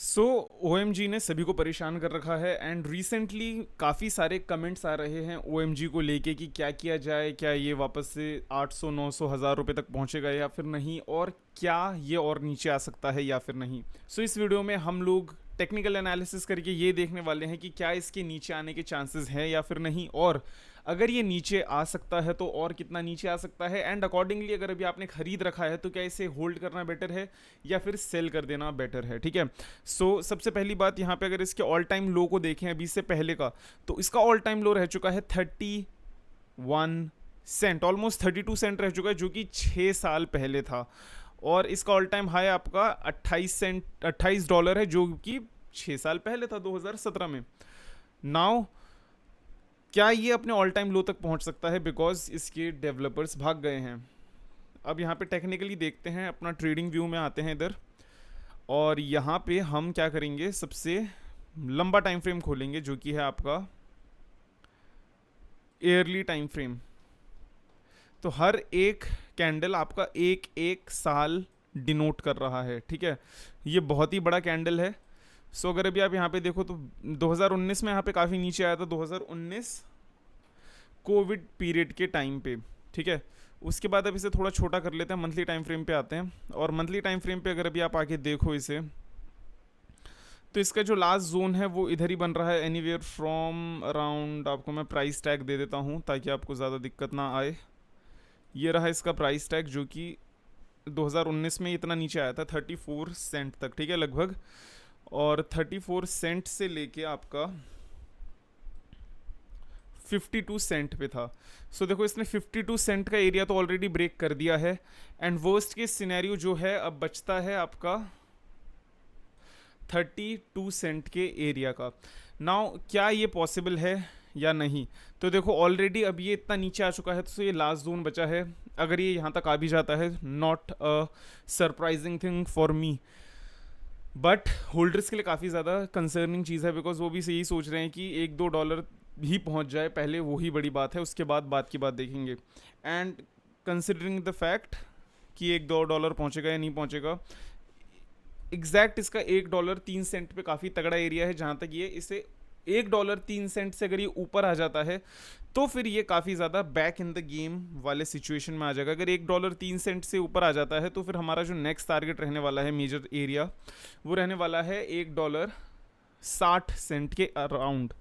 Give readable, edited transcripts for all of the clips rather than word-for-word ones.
सो OMG ने सभी को परेशान कर रखा है एंड रिसेंटली काफ़ी सारे कमेंट्स आ रहे हैं OMG को लेके कि क्या किया जाए, क्या ये वापस से 800 900 हज़ार रुपये तक पहुंचेगा या फिर नहीं, और क्या ये और नीचे आ सकता है या फिर नहीं। सो इस वीडियो में हम लोग टेक्निकल एनालिसिस करके ये देखने वाले हैं कि क्या इसके नीचे आने के चांसेस हैं या फिर नहीं, और अगर ये नीचे आ सकता है तो और कितना नीचे आ सकता है, एंड अकॉर्डिंगली अगर अभी आपने खरीद रखा है तो क्या इसे होल्ड करना बेटर है या फिर सेल कर देना बेटर है। ठीक है। सबसे पहली बात यहाँ पे अगर इसके ऑल टाइम लो को देखें अभी से पहले का, तो इसका ऑल टाइम लो रह चुका है 31 सेंट, ऑलमोस्ट 32 सेंट रह चुका है, जो कि 6 साल पहले था। और इसका ऑल टाइम हाई आपका 28 सेंट $28 है, जो कि 6 साल पहले था 2017 में। नाउ क्या ये अपने ऑल टाइम लो तक पहुंच सकता है, बिकॉज इसके डेवलपर्स भाग गए हैं। अब यहाँ पे टेक्निकली देखते हैं, अपना ट्रेडिंग व्यू में आते हैं इधर, और यहाँ पे हम क्या करेंगे, सबसे लंबा टाइम फ्रेम खोलेंगे जो कि है आपका ईयरली टाइम फ्रेम। तो हर एक कैंडल आपका एक एक साल डिनोट कर रहा है। ठीक है, ये बहुत ही बड़ा कैंडल है। अगर अभी आप यहाँ पे देखो तो 2019 में यहाँ पे काफ़ी नीचे आया था, 2019 कोविड पीरियड के टाइम पे। ठीक है, उसके बाद अब इसे थोड़ा छोटा कर लेते हैं, मंथली टाइम फ्रेम पे आते हैं, और मंथली टाइम फ्रेम पे अगर अभी आप आके देखो इसे, तो इसका जो लास्ट जोन है वो इधर ही बन रहा है, एनीवेयर फ्रॉम अराउंड, आपको मैं प्राइस टैग दे देता हूँ ताकि आपको ज़्यादा दिक्कत ना आए। ये रहा इसका प्राइस टैग, जो कि 2019 में इतना नीचे आया था 34 सेंट तक। ठीक है, लगभग, और 34 सेंट से लेके आपका 52 सेंट पे था। देखो इसने 52 सेंट का एरिया तो ऑलरेडी ब्रेक कर दिया है, एंड वर्स्ट के सिनेरियो जो है अब बचता है आपका 32 सेंट के एरिया का। नाउ क्या ये पॉसिबल है या नहीं, तो देखो ऑलरेडी अब ये इतना नीचे आ चुका है, तो ये लास्ट जोन बचा है। अगर ये यहाँ तक आ भी जाता है, not a surprising thing for me, but holders के लिए काफ़ी ज़्यादा कंसर्निंग चीज़ है, बिकॉज वो भी यही सोच रहे हैं कि $1-2 ही पहुंच जाए पहले, वही बड़ी बात है, उसके बाद बात की बात देखेंगे। एंड कंसिडरिंग द फैक्ट कि $1-2 पहुंचेगा या नहीं पहुंचेगा, एग्जैक्ट इसका $1.03 पे काफ़ी तगड़ा एरिया है, जहाँ तक ये इसे $1.03 से अगर ये ऊपर आ जाता है तो फिर ये काफ़ी ज़्यादा बैक इन द गेम वाले सिचुएशन में आ जाएगा। अगर $1.03 से ऊपर आ जाता है तो फिर हमारा जो नेक्स्ट टारगेट रहने वाला है, मेजर एरिया, वो रहने वाला है $1.60 के अराउंड।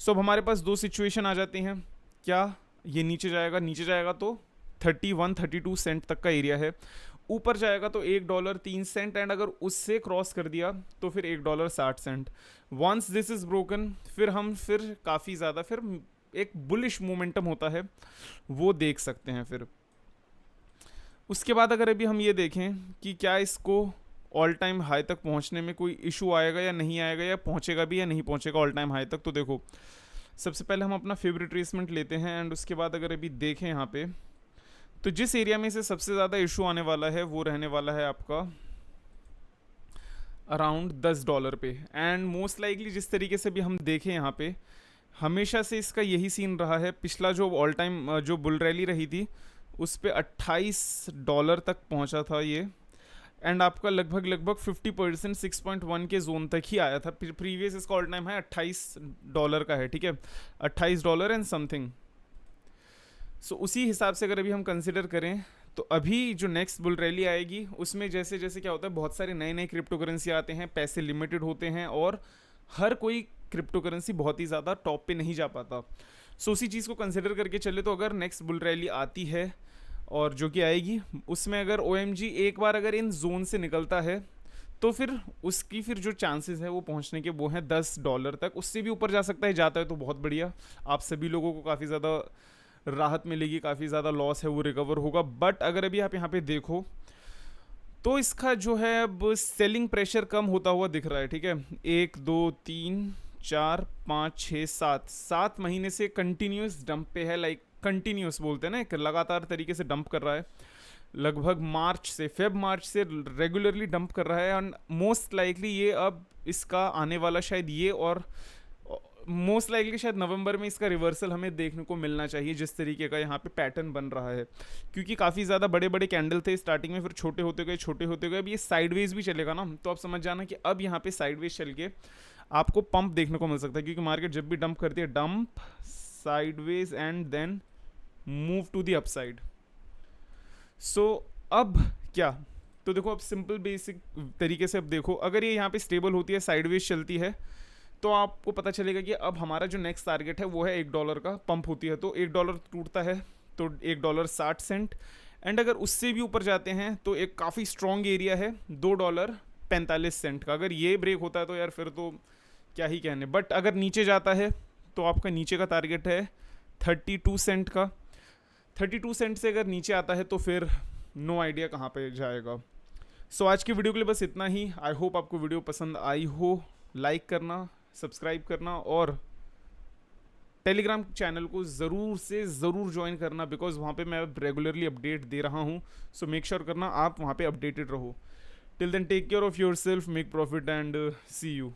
अब हमारे पास दो सिचुएशन आ जाती हैं, क्या ये नीचे जाएगा, नीचे जाएगा तो 32 सेंट तक का एरिया है, ऊपर जाएगा तो $1.03, एंड अगर उससे क्रॉस कर दिया तो फिर $1.60। वंस दिस इज ब्रोकन, फिर काफ़ी ज़्यादा फिर एक बुलिश मोमेंटम होता है, वो देख सकते हैं। फिर उसके बाद अगर अभी हम ये देखें कि क्या इसको ऑल टाइम हाई तक पहुंचने में कोई इशू आएगा या नहीं आएगा, या पहुंचेगा भी या नहीं पहुंचेगा ऑल टाइम हाई तक, तो देखो सबसे पहले हम अपना फेव रिट्रेसमेंट लेते हैं, एंड उसके बाद अगर अभी देखें यहाँ पे, तो जिस एरिया में से सबसे ज़्यादा इशू आने वाला है वो रहने वाला है आपका अराउंड $10 पे। एंड मोस्ट लाइकली जिस तरीके से भी हम देखें यहाँ पे, हमेशा से इसका यही सीन रहा है। पिछला जो ऑल टाइम जो बुल रैली रही थी उस पर $28 तक पहुँचा था ये, एंड आपका लगभग 50% 6.1 के जोन तक ही आया था। प्रीवियस इसका ऑल टाइम है $28 का है। ठीक है, $28 एंड समथिंग। उसी हिसाब से अगर अभी हम कंसिडर करें, तो अभी जो नेक्स्ट बुल रैली आएगी उसमें जैसे जैसे क्या होता है, बहुत सारे नए नए क्रिप्टो करेंसी आते हैं, पैसे लिमिटेड होते हैं, और हर कोई क्रिप्टो करेंसी बहुत ही ज़्यादा टॉप पे नहीं जा पाता। उसी चीज़ को कंसिडर करके चले, तो अगर नेक्स्ट बुल रैली आती है और जो कि आएगी, उसमें अगर OMG एक बार अगर इन जोन से निकलता है, तो फिर उसकी फिर जो चांसेस है वो पहुंचने के वो हैं $10 तक। उससे भी ऊपर जा सकता है, जाता है तो बहुत बढ़िया, आप सभी लोगों को काफ़ी ज़्यादा राहत मिलेगी, काफ़ी ज़्यादा लॉस है वो रिकवर होगा। बट अगर अभी आप यहाँ पे देखो तो इसका जो है अब सेलिंग प्रेशर कम होता हुआ दिख रहा है। ठीक है, 1 2 3 4 5 6 7 महीने से कंटिन्यूस डंप पे है, लाइक कंटिन्यूस बोलते हैं ना, एक लगातार तरीके से डंप कर रहा है, लगभग मार्च से रेगुलरली डंप कर रहा है। एंड मोस्ट लाइकली ये अब इसका आने वाला शायद ये और मोस्ट लाइकली शायद नवंबर में इसका रिवर्सल हमें देखने को मिलना चाहिए, जिस तरीके का यहाँ पे पैटर्न बन रहा है, क्योंकि काफ़ी ज़्यादा बड़े बड़े कैंडल थे स्टार्टिंग में, फिर छोटे होते गए छोटे होते गए। अब ये साइडवेज भी चलेगा ना, तो आप समझ जाना कि अब यहाँ पे साइडवेज चल के आपको पंप देखने को मिल सकता है, क्योंकि मार्केट जब भी डंप करती है, dump sideways and then move to the upside. So अब क्या, तो देखो अब सिंपल बेसिक तरीके से अब देखो, अगर ये यहाँ पे स्टेबल होती है, साइडवेज चलती है, तो आपको पता चलेगा कि अब हमारा जो नेक्स्ट टारगेट है वो है $1 का। पंप होती है तो $1 टूटता है तो $1.60, एंड अगर उससे भी ऊपर जाते हैं तो एक काफ़ी स्ट्रॉन्ग एरिया है $2.45 का। अगर ये ब्रेक होता है तो यार फिर तो क्या ही कहने। बट अगर नीचे जाता है तो आपका नीचे का टारगेट है 32 सेंट का। 32 सेंट से अगर नीचे आता है तो फिर नो आइडिया कहाँ पे जाएगा। सो आज की वीडियो के लिए बस इतना ही। आई होप आपको वीडियो पसंद आई हो। लाइक करना, सब्सक्राइब करना और टेलीग्राम चैनल को ज़रूर से ज़रूर ज्वाइन करना, बिकॉज वहाँ पे मैं रेगुलरली अपडेट दे रहा हूँ। सो मेक श्योर करना आप वहाँ पे अपडेटेड रहो। Till then take care of yourself, make profit and see you.